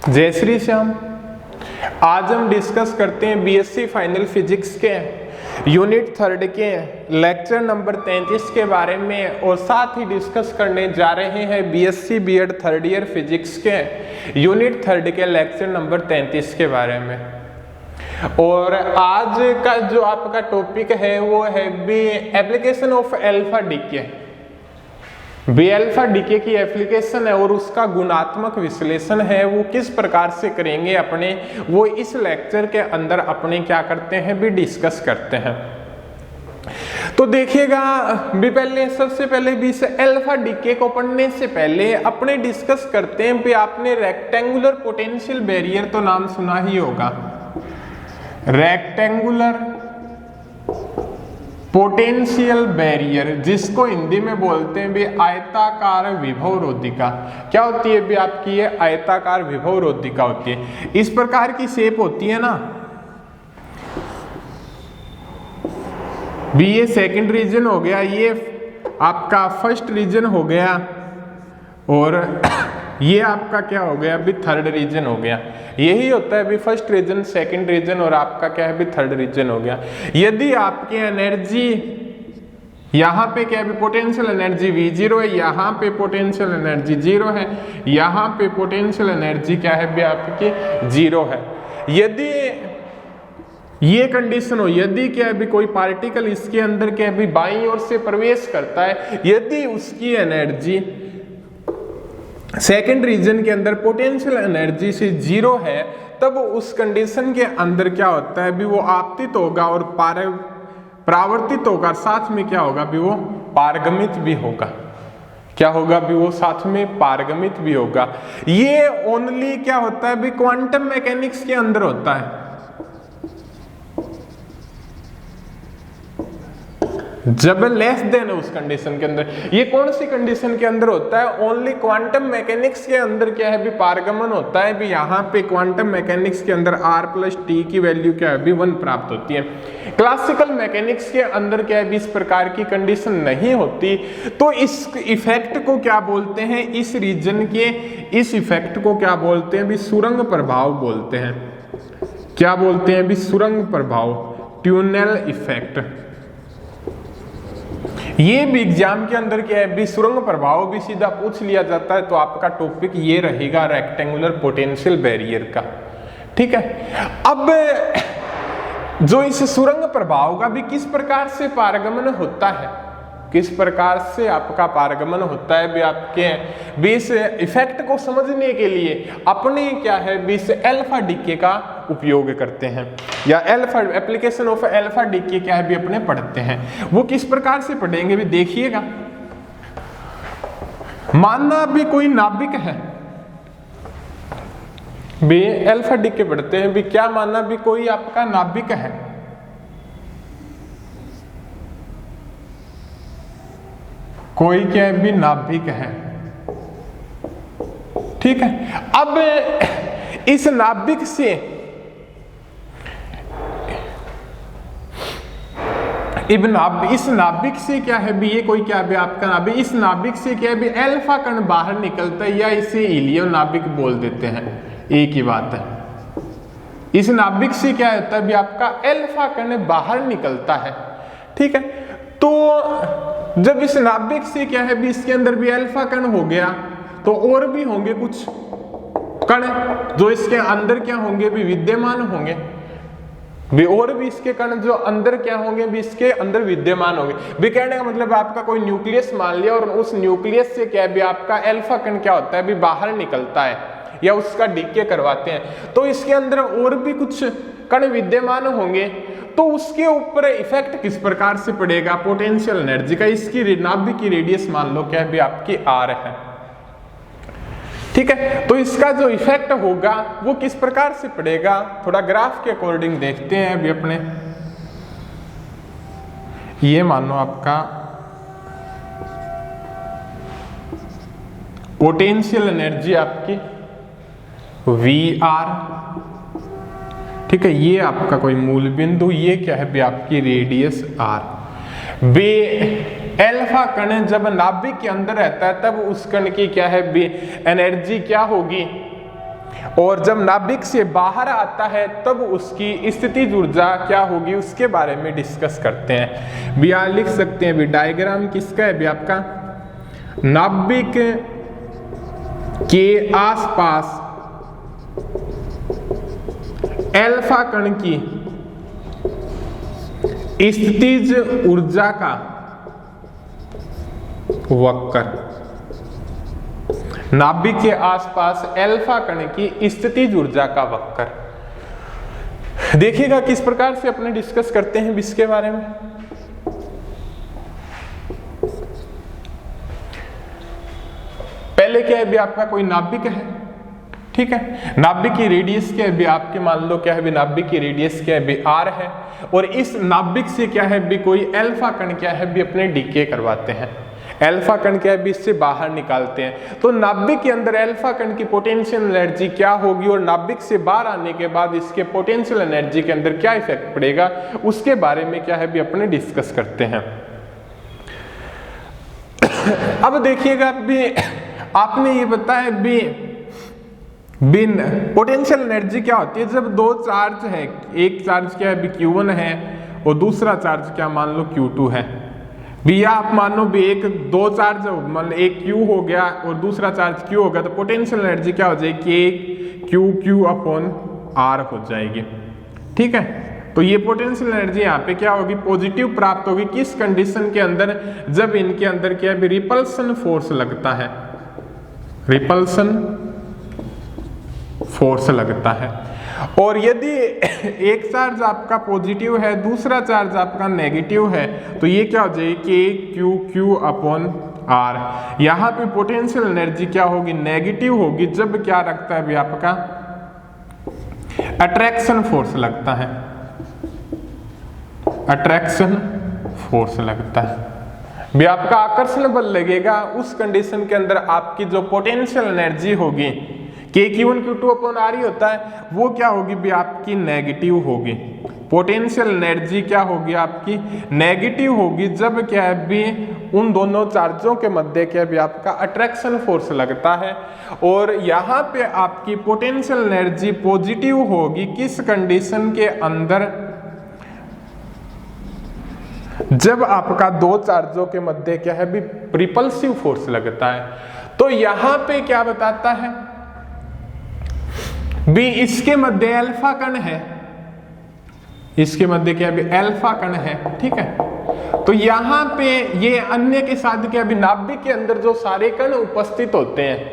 जय श्री श्याम। आज हम डिस्कस करते हैं बीएससी फाइनल फिजिक्स के यूनिट 3 के लेक्चर नंबर 33 के बारे में, और साथ ही डिस्कस करने जा रहे हैं BSc BEd 3rd year physics के यूनिट 3 के लेक्चर नंबर 33 के बारे में। और आज का जो आपका टॉपिक है वो है B application of alpha decay. B alpha decay की एप्लीकेशन है और उसका गुणात्मक विश्लेषण है वो किस प्रकार से करेंगे अपने, वो इस लेक्चर के अंदर अपने क्या करते हैं भी डिस्कस करते हैं। तो देखिएगा भी पहले सबसे पहले भी से अल्फा डीके को पढ़ने से पहले अपने डिस्कस करते हैं भी आपने रेक्टेंगुलर पोटेंशियल बैरियर तो नाम सुना ही होगा। रेक्टेंगुलर पोटेंशियल बैरियर जिसको हिंदी में बोलते हैं भी आयताकार विभव रोधिका। क्या होती है भी आपकी ये आयताकार विभव रोधिका होती है। इस प्रकार की शेप होती है ना भी, ये सेकंड रीजन हो गया, ये आपका फर्स्ट रीजन हो गया, और ये आपका क्या हो गया अभी थर्ड रीजन हो गया। यही होता है अभी फर्स्ट रीजन, सेकंड रीजन, और आपका क्या है अभी थर्ड रीजन हो गया। यदि आपकी एनर्जी यहाँ पे क्या है पोटेंशियल एनर्जी V0 है, यहाँ पे पोटेंशियल एनर्जी 0 है, यहाँ पे पोटेंशियल एनर्जी क्या है भी आपकी 0 है। यदि ये कंडीशन हो, यदि क्या है भी कोई पार्टिकल इसके अंदर क्या है भी बाईं ओर से प्रवेश करता है, यदि उसकी एनर्जी सेकेंड रीजन के अंदर पोटेंशियल एनर्जी से 0 है, तब उस कंडीशन के अंदर क्या होता है भी वो आपतित होगा और परावर्तित होगा, साथ में क्या होगा भी वो पारगमित भी होगा। क्या होगा भी वो साथ में पारगमित भी होगा। ये ओनली क्या होता है भी क्वांटम मैकेनिक्स के अंदर होता है। जब लेस देन है उस कंडीशन के अंदर, ये कौन सी कंडीशन के अंदर होता है, ओनली क्वांटम मैकेनिक्स के अंदर क्या है भी पारगमन होता है भी। यहाँ पे क्वांटम मैकेनिक्स के अंदर r+t की वैल्यू क्या है भी 1 प्राप्त होती है। क्लासिकल मैकेनिक्स के अंदर क्या है भी इस प्रकार की कंडीशन नहीं होती। तो इस इफेक्ट को क्या बोलते हैं, इस रीजन के इस इफेक्ट को क्या बोलते हैं भी सुरंग प्रभाव बोलते हैं। क्या बोलते हैं भी सुरंग प्रभाव, ट्यूनेल इफेक्ट। ये भी एग्जाम के अंदर क्या है भी सुरंग प्रभाव भी सीधा पूछ लिया जाता है, तो आपका टॉपिक ये रहेगा रेक्टेंगुलर पोटेंशियल बैरियर का। ठीक है, अब जो इस सुरंग प्रभाव का भी किस प्रकार से पारगमन होता है, किस प्रकार से आपका पारगमन होता है भी आपके बीस इफेक्ट को समझने के लिए अपने क्या है बीस अल्फा डीके का उपयोग करते हैं, या alpha application of alpha DK क्या है भी अपने पढ़ते हैं। वो किस प्रकार से पढ़ेंगे भी देखिएगा। मानना भी कोई नाभिक है भी अल्फा डीके पढ़ते हैं भी, क्या मानना भी कोई आपका नाभिक है, कोई क्या है भी नाभिक है। ठीक है, अब इस नाभिक से इस नाभिक से क्या है भी ये कोई क्या भी आपका नाभिक, इस नाभिक से क्या है भी अल्फा कण बाहर निकलता है, या इसे हीलियम नाभिक बोल देते हैं, एक ही बात है। इस नाभिक से क्या होता है भी आपका अल्फा कण बाहर निकलता है। ठीक है, तो जब इस नाभिक से क्या है भी इसके अंदर भी अल्फा कण हो गया, तो और भी होंगे कुछ कण जो इसके अंदर क्या होंगे भी विद्यमान होंगे भी, और भी इसके कण जो अंदर क्या होंगे भी इसके अंदर विद्यमान होंगे भी। कहने का मतलब आपका कोई न्यूक्लियस मान लिया, और उस न्यूक्लियस से क्या है भी आपका अल्फा कण क्या होता है भी बाहर निकलता है, या उसका डीके करवाते हैं, तो इसके अंदर और भी कुछ कण विद्यमान होंगे। तो उसके ऊपर इफेक्ट किस प्रकार से पड़ेगा पोटेंशियल एनर्जी का। इसकी नाभिक की रेडियस मान लो क्या है भी आपकी r है। ठीक है, तो इसका जो इफेक्ट होगा वो किस प्रकार से पड़ेगा, थोड़ा ग्राफ के अकॉर्डिंग देखते हैं अभी अपने। ये मानो आपका पोटेंशियल एनर्जी आपकी VR। ठीक है, ये आपका कोई मूल बिंदु, ये क्या है भी आपकी रेडियस r। बे अल्फा कण जब नाभिक के अंदर रहता है तब उस कण की क्या है भी एनर्जी क्या होगी और जब नाभिक से बाहर आता है तब उसकी स्थितिज ऊर्जा क्या होगी उसके बारे में डिस्कस करते हैं। भी यहाँ लिख सकते हैं भी डायग्राम किसका है भी आपका, नाभिक के आसपास अल्फा कण की स्थितिज ऊर्जा का वक्र, नाभिक के आसपास अल्फा कण की स्थितिज ऊर्जा का वक्र। देखिएगा किस प्रकार से अपने डिस्कस करते हैं इसके बारे में। पहले क्या है भी आपका कोई नाभिक है, ठीक है, नाभिक की रेडियस क्या है भी आपके मान लो क्या है भी नाभिक की रेडियस क्या है भी r है, और इस नाभिक से क्या है भी कोई अल्फा कण क्या है भी अपने डीके करवाते हैं, अल्फा कण क्या है भी इससे बाहर निकालते हैं। तो नाभिक के अंदर अल्फा कण की पोटेंशियल एनर्जी क्या होगी और नाभिक से बाहर आने के बाद इसके पोटेंशियल एनर्जी के अंदर क्या इफेक्ट पड़ेगा उसके बारे में क्या है भी अपने डिस्कस करते हैं। अब देखिएगा भी आपने ये बताया भी बिन पोटेंशियल एनर्जी क्या होती है जब दो चार्ज है, एक चार्ज क्या है भी Q1 है और दूसरा चार्ज क्या मान लो Q2 है। भी आप मानो भी एक दो चार्ज मतलब एक Q हो गया और दूसरा चार्ज Q हो गया तो पोटेंशियल एनर्जी क्या हो जाएगी Q/R हो जाएगी, ठीक है। तो ये पोटेंशियल एनर्जी यहाँ पे क्या होगी पॉजिटिव प्राप्त होगी किस कंडीशन के अंदर, जब इनके अंदर क्या है रिपल्सन फोर्स लगता है, रिपल्सन फोर्स लगता है। और यदि एक चार्ज आपका पॉजिटिव है दूसरा चार्ज आपका नेगेटिव है तो ये क्या हो जाएगी Q/R। यहाँ पे पोटेंशियल एनर्जी क्या होगी नेगेटिव होगी जब क्या रखता है भी आपका अट्रैक्शन फोर्स लगता है, अट्रैक्शन फोर्स लगता है भी आपका आकर्षण बल लगेगा। उस कंडीशन के अंदर आपकी जो पोटेंशियल एनर्जी होगी Q1/Q2/R ही होता है वो क्या होगी भी आपकी नेगेटिव होगी। पोटेंशियल एनर्जी क्या होगी आपकी नेगेटिव होगी जब क्या है भी उन दोनों चार्जों के मध्य क्या भी आपका अट्रैक्शन फोर्स लगता है। और यहाँ पे आपकी पोटेंशियल एनर्जी पॉजिटिव होगी किस कंडीशन के अंदर, जब आपका दो चार्जों के मध्य क्या है भी रिपल्सिव फोर्स लगता है। तो यहाँ पे क्या बताता है भी इसके मध्य अल्फा कण है, इसके मध्य क्या भी अल्फा कण है, ठीक है। तो यहाँ पे ये अन्य के साथ क्या भी नाभिक के अंदर जो सारे कण उपस्थित होते हैं,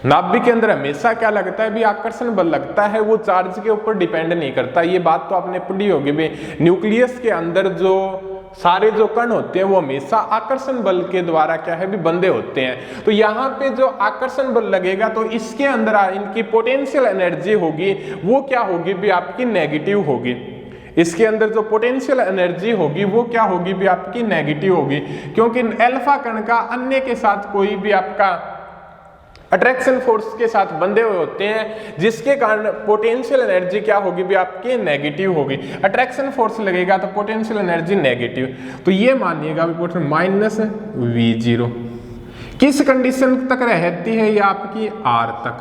नाभिक के अंदर हमेशा क्या लगता है भी आकर्षण बल लगता है, वो चार्ज के ऊपर डिपेंड नहीं करता। ये बात तो आपने पढ़ी होगी भी न्यूक्लियस के अंदर जो सारे जो कण होते हैं वो हमेशा आकर्षण बल के द्वारा क्या है भी बंधे होते हैं। तो यहाँ पे जो आकर्षण बल लगेगा तो इसके अंदर इनकी पोटेंशियल एनर्जी होगी वो क्या होगी भी आपकी नेगेटिव होगी। इसके अंदर जो पोटेंशियल एनर्जी होगी वो क्या होगी भी आपकी नेगेटिव होगी, क्योंकि अल्फा कण का अन्य के साथ कोई भी आपका अट्रैक्शन फोर्स के साथ बंधे हुए होते हैं, जिसके कारण पोटेंशियल एनर्जी क्या होगी भी आपकी नेगेटिव होगी। अट्रैक्शन फोर्स लगेगा तो पोटेंशियल एनर्जी नेगेटिव। तो ये मानिएगा -V0 किस कंडीशन तक रहती है ये आपकी R तक,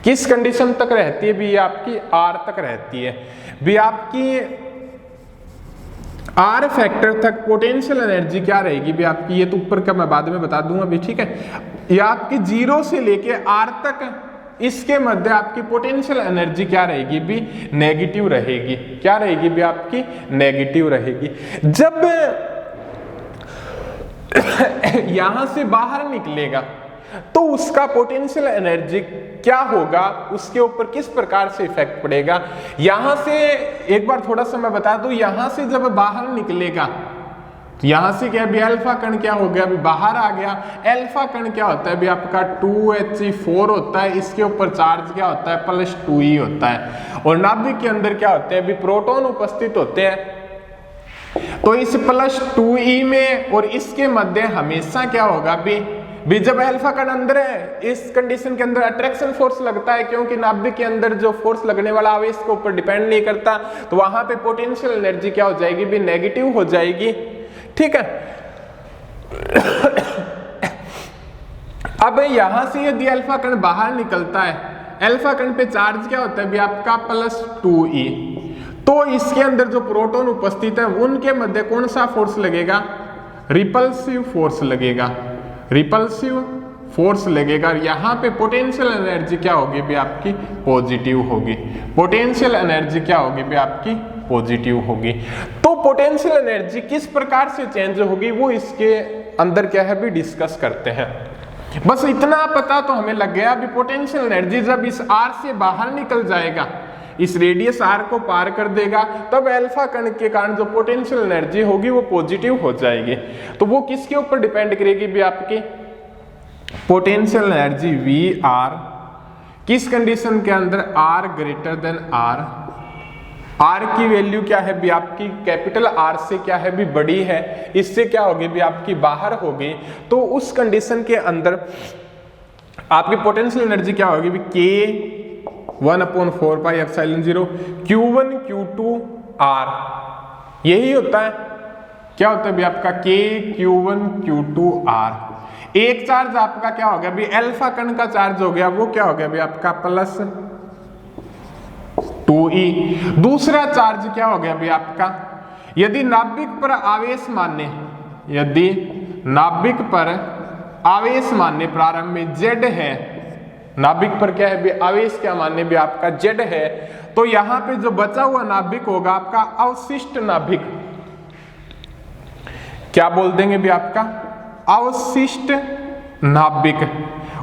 किस कंडीशन तक रहती है भी ये आपकी R तक रहती है। भी आपकी R फैक्टर तक पोटेंशियल एनर्जी क्या रहेगी भी आपकी, ये तो ऊपर का मैं बाद में बता दूंगा भी, ठीक है। ये आपकी 0 से लेके R तक इसके मध्य आपकी पोटेंशियल एनर्जी क्या रहेगी भी नेगेटिव रहेगी। क्या रहेगी भी आपकी नेगेटिव रहेगी। जब यहां से बाहर निकलेगा तो उसका पोटेंशियल एनर्जी क्या होगा, उसके ऊपर किस प्रकार से इफेक्ट पड़ेगा। यहां से एक बार थोड़ा सा मैं बता दूं, यहां से जब बाहर निकलेगा तो यहां से क्या भी अल्फा कण क्या हो गया अभी बाहर आ गया। अल्फा कण क्या होता है भी आपका 2He4 होता है, इसके ऊपर चार्ज क्या होता है +2E होता है। और नाभिक के अंदर क्या होते हैं भी प्रोटॉन उपस्थित होते हैं। तो इस +2E में और इसके मध्य हमेशा क्या होगा भी जब अल्फा कण अंदर है इस कंडीशन के अंदर अट्रैक्शन फोर्स लगता है, क्योंकि नाभिक के अंदर जो फोर्स लगने वाला आवेश के ऊपर डिपेंड नहीं करता। तो वहां पे पोटेंशियल एनर्जी क्या हो जाएगी भी नेगेटिव हो जाएगी, ठीक है। अब यहां से यदि अल्फा कण बाहर निकलता है अल्फा कण पे चार्ज क्या होता है भी आपका +2e। तो इसके अंदर जो प्रोटॉन उपस्थित है उनके मध्य कौन सा फोर्स लगेगा, रिपल्सिव फोर्स लगेगा, रिपल्सिव फोर्स लगेगा। यहाँ पे पोटेंशियल एनर्जी क्या होगी भी आपकी पॉजिटिव होगी, पोटेंशियल एनर्जी क्या होगी भी आपकी पॉजिटिव होगी। तो पोटेंशियल एनर्जी किस प्रकार से चेंज होगी वो इसके अंदर क्या है भी डिस्कस करते हैं। बस इतना पता तो हमें लग गया भी पोटेंशियल एनर्जी जब इस R से बाहर निकल जाएगा, इस रेडियस R को पार कर देगा, तब अल्फा कण के कारण जो पोटेंशियल एनर्जी होगी वो पॉजिटिव हो जाएगी। तो वो किसके ऊपर डिपेंड करेगी भी आपकी पोटेंशियल एनर्जी VR किस कंडीशन के अंदर R greater than R, R की वैल्यू क्या है भी आपकी कैपिटल R से क्या है भी बड़ी है, इससे क्या होगी भी आपकी बाहर होगी। तो उस कंडीशन के अंदर आपकी पोटेंशियल एनर्जी क्या होगी भी K1/4πε0 Q1 Q2 R, यही होता है। क्या होता है भी आपका K Q1 Q2 R। एक चार्ज आपका क्या हो गया भी अल्फा कण का चार्ज हो गया, वो क्या हो गया भी आपका +2e। दूसरा चार्ज क्या हो गया भी आपका, यदि नाभिक पर आवेश मान्य, यदि नाभिक पर आवेश मान्य प्रारंभ में Z है, नाभिक पर क्या है भी आवेश क्या मान्य भी आपका Z है, तो यहां पे जो बचा हुआ नाभिक होगा आपका अवशिष्ट नाभिक, क्या बोल देंगे भी आपका अवशिष्ट नाभिक।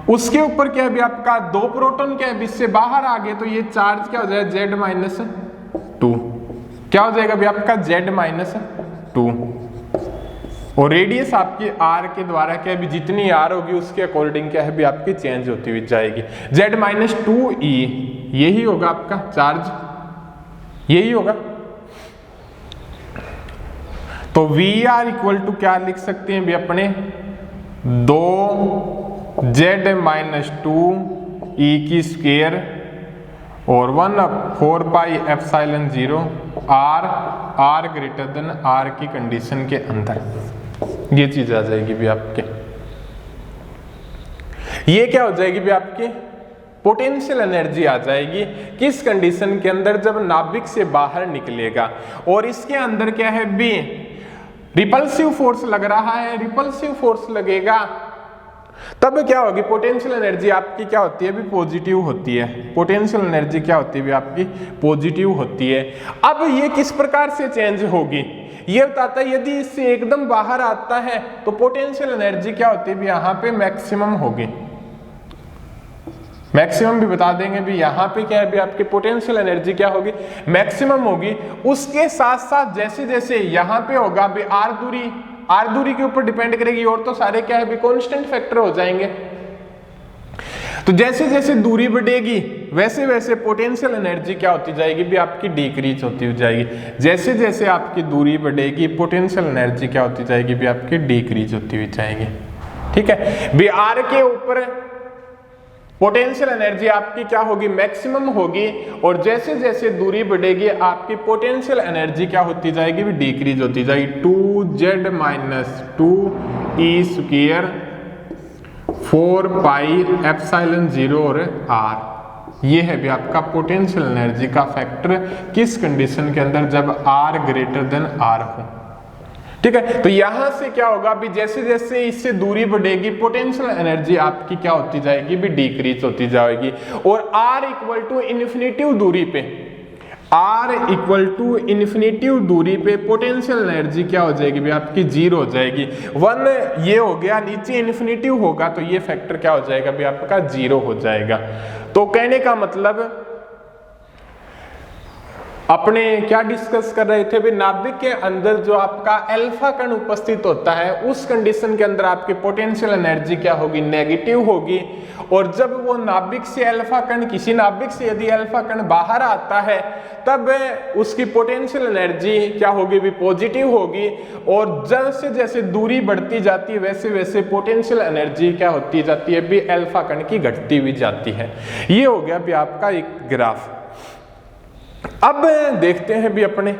उसके ऊपर क्या है भी आपका 2 प्रोटॉन क्या है इससे बाहर आ गए, तो ये चार्ज क्या हो जाएगा Z-2, क्या हो जाएगा भी आपका Z-2। और रेडियस आपकी R के द्वारा क्या है भी जितनी R होगी उसके अकॉर्डिंग क्या है भी आपकी चेंज होती हुई जाएगी। Z-2e यही होगा आपका चार्ज, यही होगा। तो VR इक्वल टू क्या लिख सकते हैं भी अपने 2Z-2e² और 1/4πε0 R ग्रेटर देन R की कंडीशन के अंदर ये चीज आ जाएगी भी आपके। ये क्या हो जाएगी भी आपकी पोटेंशियल एनर्जी आ जाएगी किस कंडीशन के अंदर, जब नाभिक से बाहर निकलेगा और इसके अंदर क्या है भी रिपल्सिव फोर्स लग रहा है, रिपल्सिव फोर्स लगेगा, तब क्या होगी पोटेंशियल एनर्जी आपकी क्या होती है भी पॉजिटिव होती है। पोटेंशियल एनर्जी क्या होती है भी आपकी पॉजिटिव होती है। अब ये किस प्रकार से चेंज होगी ये बताता है। यदि इससे एकदम बाहर आता है तो पोटेंशियल एनर्जी क्या होती है भी यहाँ पे मैक्सिमम होगी, मैक्सिमम भी बता देंगे भी यहाँ पे क्या है भी आपकी पोटेंशियल एनर्जी क्या होगी मैक्सिमम होगी। उसके साथ साथ जैसे जैसे यहाँ पे होगा भी R दूरी के ऊपर डिपेंड करेगी, और तो सारे क्या है भी कांस्टेंट फैक्टर हो जाएंगे। तो जैसे जैसे दूरी बढ़ेगी वैसे वैसे पोटेंशियल एनर्जी क्या होती जाएगी भी आपकी डिक्रीज होती जाएगी। जैसे जैसे आपकी दूरी बढ़ेगी पोटेंशियल एनर्जी क्या होती जाएगी भी आपकी डिक्रीज होती हुई जाएगी। ठीक है भी R के ऊपर पोटेंशियल एनर्जी आपकी क्या होगी मैक्सिमम होगी, और जैसे जैसे दूरी बढ़ेगी आपकी पोटेंशियल एनर्जी क्या होती जाएगी भी डिक्रीज होती जाएगी। 2Z-2e² 4πε0 और R, ये है भी आपका पोटेंशियल एनर्जी का फैक्टर किस कंडीशन के अंदर, जब R ग्रेटर देन R हो। ठीक है, तो यहां से क्या होगा भी जैसे जैसे इससे दूरी बढ़ेगी पोटेंशियल एनर्जी आपकी क्या होती जाएगी भी डिक्रीज होती जाएगी। और R इक्वल टू इन्फिनिटिव दूरी पे, R इक्वल टू इन्फिनिटिव दूरी पे पोटेंशियल एनर्जी क्या हो जाएगी भी आपकी 0 हो जाएगी। 1 ये हो गया, नीचे इन्फिनिटिव होगा तो ये फैक्टर क्या हो जाएगा भी आपका 0 हो जाएगा। तो कहने का मतलब अपने क्या डिस्कस कर रहे थे भी नाभिक के अंदर जो आपका अल्फा कण उपस्थित होता है उस कंडीशन के अंदर आपकी पोटेंशियल एनर्जी क्या होगी नेगेटिव होगी, और जब वो नाभिक से अल्फा कण, किसी नाभिक से यदि अल्फा कण बाहर आता है तब उसकी पोटेंशियल एनर्जी क्या होगी भी पॉजिटिव होगी, और जैसे जैसे दूरी बढ़ती जाती है वैसे वैसे पोटेंशियल एनर्जी क्या होती जाती है भी अल्फा कण की घटती हुई जाती है। ये हो गया भी आपका एक ग्राफ। अब देखते हैं भी अपने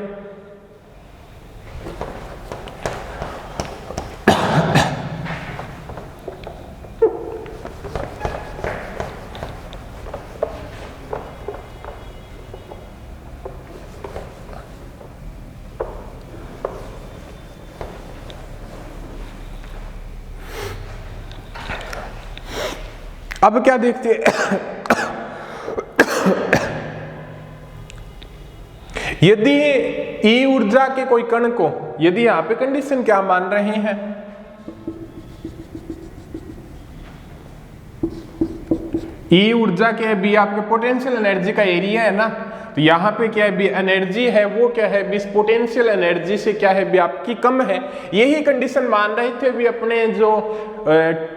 अब क्या देखते हैं, यदि ई ऊर्जा के कोई कण को, यदि यहां पे कंडीशन क्या मान रहे हैं, ई ऊर्जा क्या है, बी आपके पोटेंशियल एनर्जी का एरिया है ना, तो यहाँ पे क्या है, बी एनर्जी है वो क्या है, बी पोटेंशियल एनर्जी से क्या है, बी आपकी कम है। यही कंडीशन मान रहे थे भी अपने जो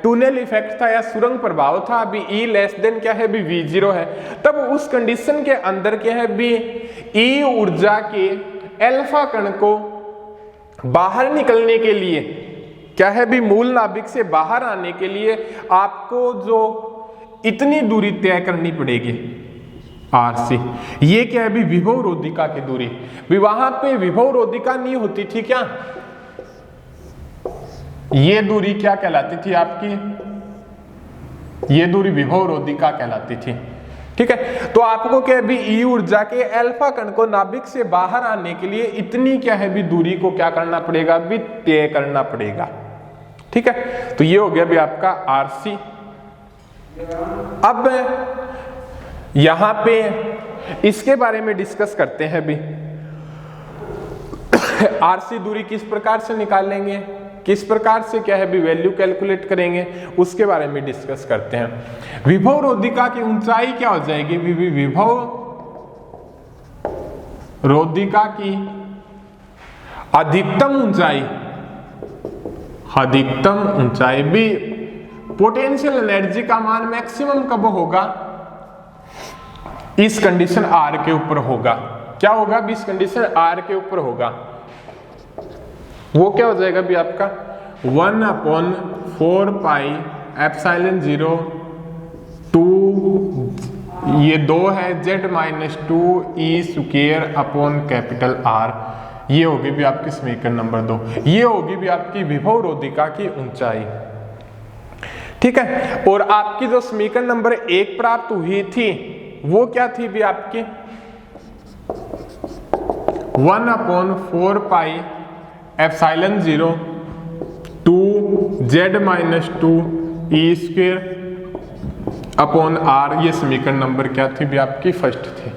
टनल इफेक्ट था या सुरंग प्रभाव था, अभी ई लेस देन क्या है, भी V0 है। तब उस कंडीशन के अंदर क्या है, भी ई ऊर्जा के अल्फा कण को बाहर निकलने के लिए क्या है, भी मूल नाभिक से बाहर आने के लिए आपको जो इतनी दूरी तय करनी पड़ेगी RC। ये क्या है, भी विभव रोधिका की दूरी, भी वहां पे विभव रोधिका नहीं होती थी क्या, ये दूरी क्या कहलाती थी आपकी, ये दूरी विभव रोधिका कहलाती थी। ठीक है, तो आपको क्या है, भी ई ऊर्जा के अल्फा कण को नाभिक से बाहर आने के लिए इतनी क्या है, भी दूरी को क्या करना पड़ेगा, भी तय करना पड़ेगा। ठीक है, तो ये हो गया भी आपका RC। अब यहां पे इसके बारे में डिस्कस करते हैं भी RC दूरी किस प्रकार से निकालेंगे, किस प्रकार से क्या है, भी वैल्यू कैलकुलेट करेंगे, उसके बारे में डिस्कस करते हैं। विभव रोधिका की ऊंचाई क्या हो जाएगी, विभव रोधिका की अधिकतम ऊंचाई, अधिकतम ऊंचाई भी पोटेंशियल एनर्जी का मान मैक्सिमम कब होगा, इस कंडीशन R के ऊपर होगा। क्या होगा, भी इस कंडीशन R के ऊपर होगा। वो क्या हो जाएगा भी आपका 1/4 पाई एप्सिलॉन 0 2, ये 2 है Z-2 E square upon capital R। ये होगी भी आपकी समीकरण नंबर 2। ये होगी भी आपकी विभव रोधिका की ऊंचाई। ठीक है, और आपकी जो समीकरण नंबर 1 प्राप्त हुई थी वो क्या थी भी आपकी 1/4 pi epsilon 0 2 Z-2 E square upon R। ये समीकरण नंबर क्या थी भी आपकी फर्स्ट थी।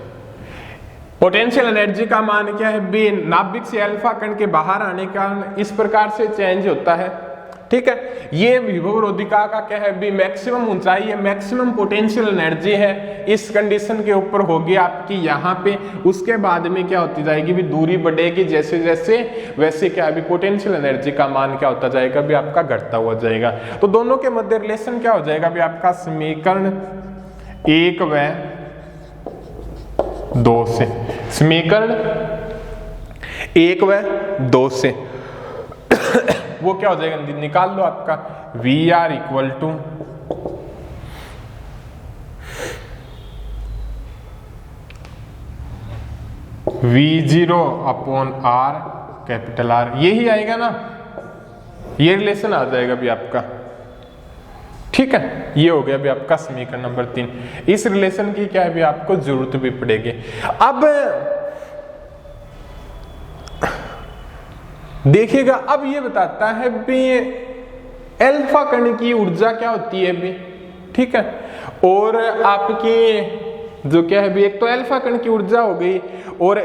पोटेंशियल एनर्जी का मान क्या है, बी नाभिक से अल्फा कण के बाहर आने का इस प्रकार से चेंज होता है। ठीक है, ये विभव रोधिका का क्या है, भी मैक्सिमम ऊंचाई है, मैक्सिमम पोटेंशियल एनर्जी है, इस कंडीशन के ऊपर होगी आपकी यहाँ पे। उसके बाद में क्या होती जाएगी, भी दूरी बढ़ेगी जैसे जैसे, वैसे क्या है, भी पोटेंशियल एनर्जी का मान क्या होता जाएगा, भी आपका घटता हुआ जाएगा। तो दोनों के मध्य रिलेशन क्या हो जाएगा, भी आपका समीकरण 1 व 2 से, समीकरण 1 व 2 से वो क्या हो जाएगा, निकाल लो आपका VR equal to V0 upon R capital R। यही आएगा ना, ये रिलेशन आ जाएगा भी आपका। ठीक है, ये हो गया भी आपका समीकरण नंबर 3। इस रिलेशन की क्या है, भी आपको जरूरत भी पड़ेगी। अब देखिएगा, अब ये बताता है भी अल्फा कण की ऊर्जा क्या होती है भी। ठीक है, और आपकी जो क्या है भी, एक तो अल्फा कण की ऊर्जा हो गई, और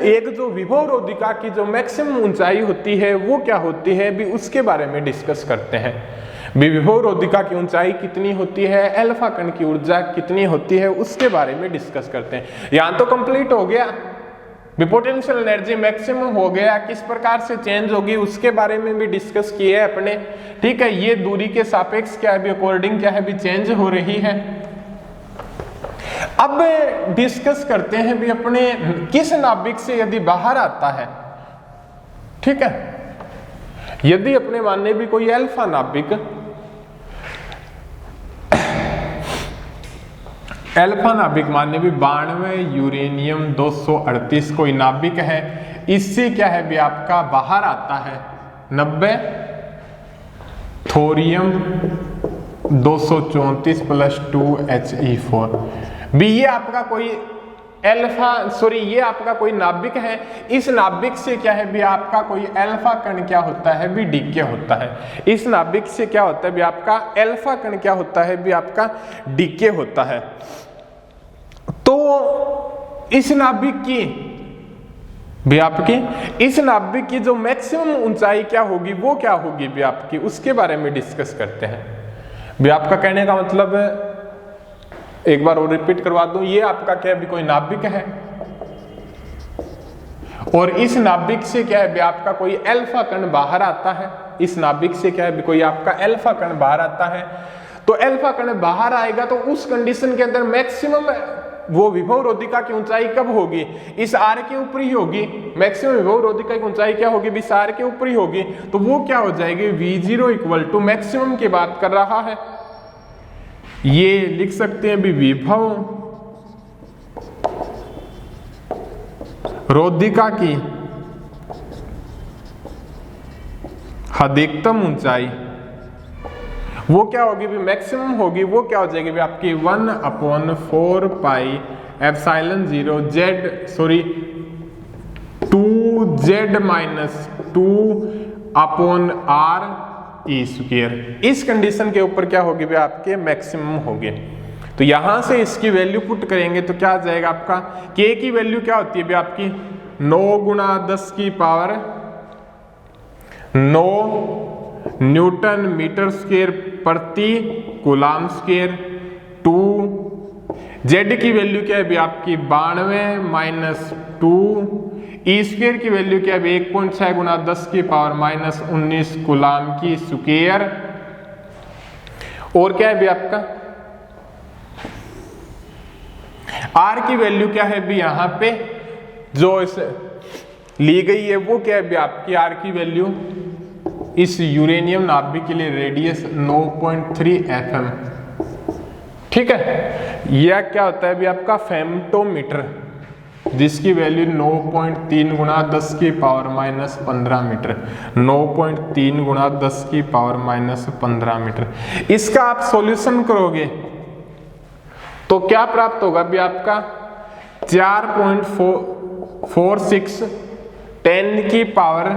एक जो विभव रोधिका की जो मैक्सिमम ऊंचाई होती है वो क्या होती है भी, उसके बारे में डिस्कस करते हैं। विभव रोधिका की ऊंचाई कितनी होती है, अल्फा कण की ऊर्जा कितनी होती है, उसके बारे में डिस्कस करते हैं। यहां तो कंप्लीट हो गया, पोटेंशियल एनर्जी मैक्सिमम हो गया, किस प्रकार से चेंज होगी उसके बारे में भी डिस्कस किए अपने। ठीक है, ये दूरी के सापेक्ष क्या है भी अकॉर्डिंग क्या है भी चेंज हो रही है। अब डिस्कस करते हैं भी अपने किस नाभिक से यदि बाहर आता है। ठीक है, यदि अपने मानने भी कोई अल्फा नाभिक, अल्फा नाभिक मानने भी 92 यूरेनियम 238 कोई नाभिक है, इससे क्या है भी आपका बाहर आता है 90 थोरियम 234 + 2 He4 भी। ये आपका कोई ये आपका कोई नाभिक है, इस नाभिक से क्या है भी आपका कोई अल्फा कण क्या होता है भी डीके होता है। इस नाभिक से क्या होता है भी आपका अल्फा कण क्या होता है भी आपका डीके होता है। तो इस नाभिक की भी आपकी इस नाभिक की जो मैक्सिमम ऊंचाई क्या होगी वो क्या होगी भी आपकी, उसके बारे में डिस्कस करते हैं। भी आपका कहने का मतलब एक बार और रिपीट करवा दूं, ये आपका क्या भी कोई नाभिक है और इस नाभिक से क्या है भी आपका कोई अल्फा कण बाहर आता है। इस नाभिक से क्या है भी कोई आपका अल्फा कण बाहर आता है। तो अल्फा कण बाहर आएगा तो उस कंडीशन के अंदर मैक्सिमम वो विभव रोधिका की ऊंचाई कब होगी, इस आर के ऊपर ही होगी। मैक्सिमम विभव रोधिका की ऊंचाई क्या होगी भी इस आर के ऊपर ही होगी। तो वो क्या हो जाएगी V0 इक्वल टू मैक्सिमम की बात कर रहा है। ये लिख सकते हैं भी विभव रोधिका की अधिकतम ऊंचाई वो क्या होगी भी मैक्सिमम होगी। वो क्या हो जाएगी भी आपकी 1/4 pi epsilon 0 2z minus 2/r E square. इस कंडीशन के ऊपर क्या होगी भी आपके मैक्सिमम होगी। तो यहां से इसकी वैल्यू पुट करेंगे तो क्या आ जाएगा आपका k की वैल्यू क्या होती है भी आपकी 9 × 10 की पावर 9 न्यूटन मीटर स्क्वायर प्रति कूलाम स्क्वायर। 2 z की वैल्यू क्या है भी आपकी 92 माइनस 2 ई स्क्वायर की वैल्यू क्या है 1.6 × 10 की पावर माइनस 19 कूलाम की स्क्वायर। और क्या है भी आपका r की वैल्यू क्या है भी यहां पे जो इस ली गई है वो क्या है भी आपकी r की वैल्यू इस यूरेनियम नाभिक के लिए रेडियस 9.3 FM। ठीक है, यह क्या होता है भी आपका फेम्टोमीटर जिसकी वैल्यू 9.3 × 10 की पावर माइनस 15 मीटर। 9.3 × 10 की पावर माइनस 15 मीटर। इसका आप सॉल्यूशन करोगे तो क्या प्राप्त होगा भी आपका 4.46 10 की पावर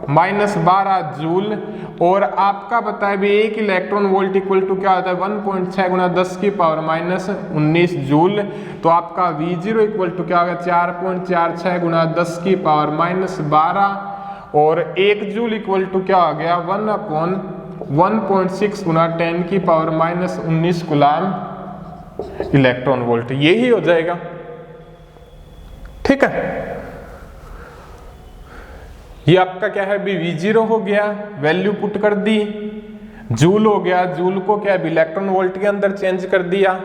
माइनस 12 जूल। और आपका पता है भी 1 इलेक्ट्रॉन वोल्ट इक्वल टू क्या होता है 1.6 × 10 की पावर माइनस 19 जूल। तो आपका V0 इक्वल टू क्या होगा 4.46 × 10 की पावर माइनस 12 और 1 जूल इक्वल टू क्या हो गया 1/1.6 × 10 की power minus 19 coulomb electron volt. यही हो जाएगा। ठीक है, ये आपका क्या है भी V0 हो गया, वैल्यू पुट कर दी। जूल हो गया, जूल को क्या है इलेक्ट्रॉन वोल्ट के अंदर चेंज कर दिया।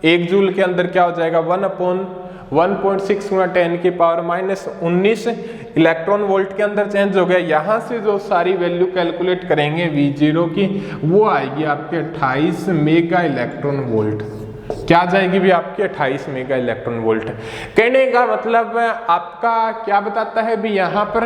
1 जूल के अंदर क्या हो जाएगा 1/1.6 × 10 की पावर माइनस 19 इलेक्ट्रॉन वोल्ट के अंदर चेंज हो गया। यहां से जो सारी वैल्यू कैलकुलेट करेंगे V0 की वो आएगी आपके 28 मेगा इलेक्ट्रॉन वोल्ट। क्या जाएगी भी आपके 28 मेगा इलेक्ट्रॉन वोल्ट। कहने का मतलब आपका क्या बताता है भी यहां पर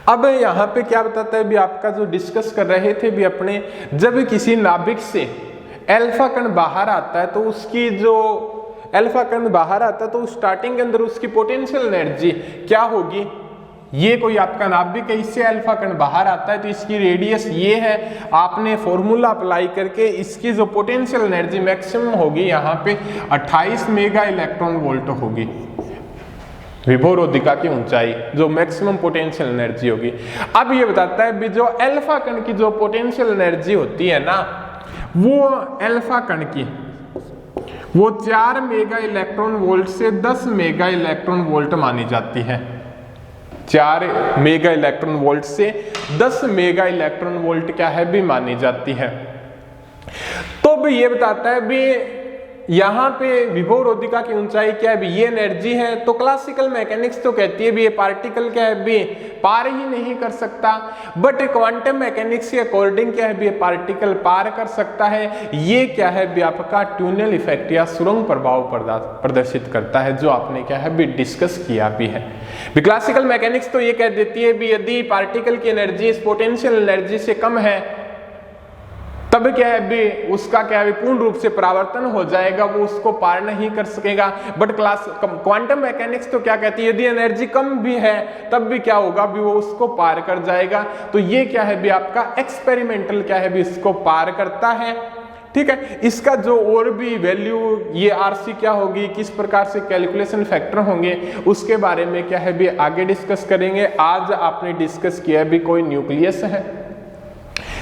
अब यहां पे क्या बताता है भी आपका जो डिस्कस कर रहे थे भी अपने, जब किसी नाभिक से अल्फा कण बाहर आता है तो उसकी जो अल्फा कण बाहर आता है तो स्टार्टिंग के अंदर उसकी पोटेंशियल एनर्जी क्या होगी। ये कोई आपका नाभिक है, इससे अल्फा कण बाहर आता है तो इसकी रेडियस ये है। आपने फॉर्मूला अप्लाई करके इसकी जो पोटेंशियल एनर्जी मैक्सिमम होगी यहाँ पे 28 मेगा इलेक्ट्रॉन वोल्ट होगी। विभव रोधिका की ऊंचाई जो मैक्सिमम पोटेंशियल एनर्जी होगी। अब ये बताता है भी जो अल्फा कण की जो पोटेंशियल एनर्जी होती है ना, वो अल्फा कण की वो 4 मेगा इलेक्ट्रॉन वोल्ट से 10 मेगा इलेक्ट्रॉन वोल्ट मानी जाती है। 4 मेगा इलेक्ट्रॉन वोल्ट से 10 मेगा इलेक्ट्रॉन वोल्ट क्या है भी मानी जाती है। तो भी ये बताता है भी यहाँ पे विभव रोधिका की ऊंचाई क्या है भी, ये एनर्जी है। तो क्लासिकल मैकेनिक्स तो कहती है भी ये पार्टिकल क्या है भी पार ही नहीं कर सकता, बट क्वांटम मैकेनिक्स के अकॉर्डिंग क्या है भी ये पार्टिकल पार कर सकता है। ये क्या है भी आपका ट्यूनल इफेक्ट या सुरंग प्रभाव प्रदर्शित करता है, जो आपने क्या है भी डिस्कस किया भी है। क्लासिकल मैकेनिक्स तो ये कह देती है भी यदि पार्टिकल की एनर्जी इस पोटेंशियल एनर्जी से कम है तब क्या है भी उसका क्या है पूर्ण रूप से परावर्तन हो जाएगा, वो उसको पार नहीं कर सकेगा। बट क्वांटम मैकेनिक्स तो क्या कहती है यदि एनर्जी कम भी है तब भी क्या होगा भी वो उसको पार कर जाएगा। तो ये क्या है भी आपका एक्सपेरिमेंटल क्या है भी इसको पार करता है। ठीक है, इसका जो और भी वैल्यू ये आरसी क्या होगी, किस प्रकार से कैलकुलेशन फैक्टर होंगे, उसके बारे में क्या है भी आगे डिस्कस करेंगे। आज आपने डिस्कस किया है भी कोई न्यूक्लियस है,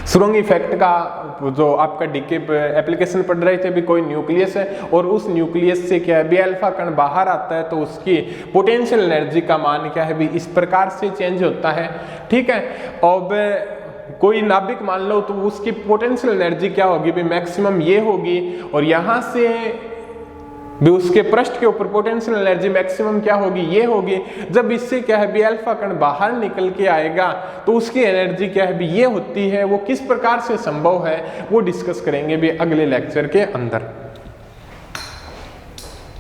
सुरंग इफेक्ट का जो आपका डीके एप्लीकेशन पढ़ रहे थे भी कोई न्यूक्लियस है और उस न्यूक्लियस से क्या है भी अल्फा कण बाहर आता है तो उसकी पोटेंशियल एनर्जी का मान क्या है भी इस प्रकार से चेंज होता है। ठीक है, अब कोई नाभिक मान लो तो उसकी पोटेंशियल एनर्जी क्या होगी भी मैक्सिमम ये होगी, और यहाँ से भी उसके पृष्ठ के ऊपर पोटेंशियल एनर्जी मैक्सिमम क्या होगी ये होगी। जब इससे क्या है भी अल्फा कण बाहर निकल के आएगा तो उसकी एनर्जी क्या है भी ये होती है, वो किस प्रकार से संभव है वो डिस्कस करेंगे भी अगले लेक्चर के अंदर।